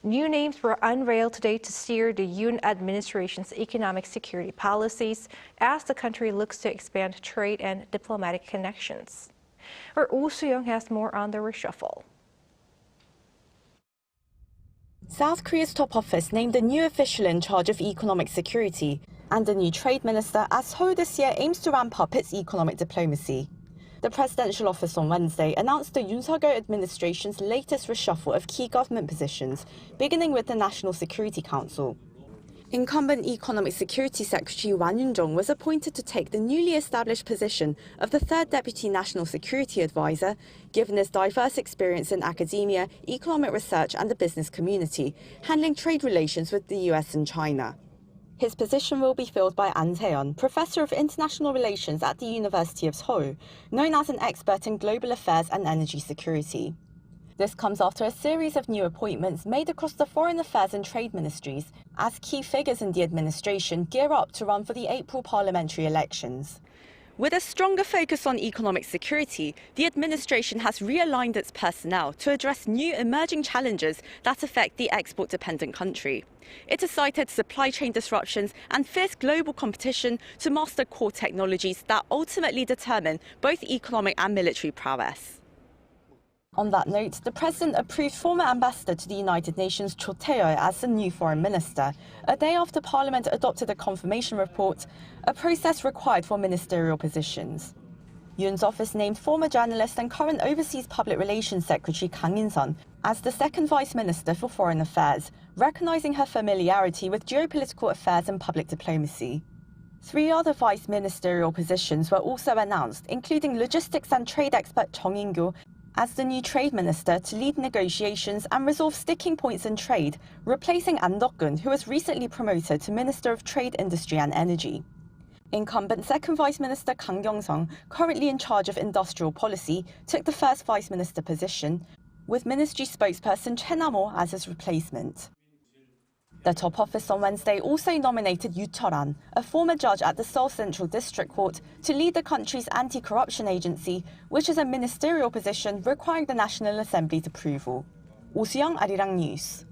New names were unveiled today to steer the Yoon administration's economic security policies as the country looks to expand trade and diplomatic connections. Our Oh Soo-young has more on the reshuffle. South Korea's top office named a new official in charge of economic security and a new trade minister as Seoul this year aims to ramp up its economic diplomacy. The presidential office on Wednesday announced the Yoon Suk Yeol administration's latest reshuffle of key government positions, beginning with the National Security Council. Incumbent Economic Security Secretary Wang Yun-jong was appointed to take the newly established position of the third Deputy National Security Advisor, given his diverse experience in academia, economic research and the business community, handling trade relations with the US and China. His position will be filled by An Se-yeon, Professor of International Relations at the University of Seoul, known as an expert in global affairs and energy security. This comes after a series of new appointments made across the foreign affairs and trade ministries as key figures in the administration gear up to run for the April parliamentary elections. With a stronger focus on economic security, the administration has realigned its personnel to address new emerging challenges that affect the export-dependent country. It has cited supply chain disruptions and fierce global competition to master core technologies that ultimately determine both economic and military prowess. On that note, the president approved former ambassador to the United Nations Cho Tae-yeol as the new foreign minister, a day after Parliament adopted a confirmation report, a process required for ministerial positions. Yoon's office named former journalist and current Overseas Public Relations Secretary Kang In-sun as the second Vice Minister for Foreign Affairs, recognizing her familiarity with geopolitical affairs and public diplomacy. 3 other vice ministerial positions were also announced, including logistics and trade expert Chung In-kyo as the new trade minister to lead negotiations and resolve sticking points in trade, replacing An Deok-gun, who was recently promoted to Minister of Trade, Industry and Energy. Incumbent second Vice Minister Kang Kyung-sung, currently in charge of industrial policy, took the first Vice Minister position, with Ministry spokesperson Choi Nam-ho as his replacement. The top office on Wednesday also nominated Yoo Chol-an, a former judge at the Seoul Central District Court, to lead the country's anti-corruption agency, which is a ministerial position requiring the National Assembly's approval. Oh Soo-young, Arirang News.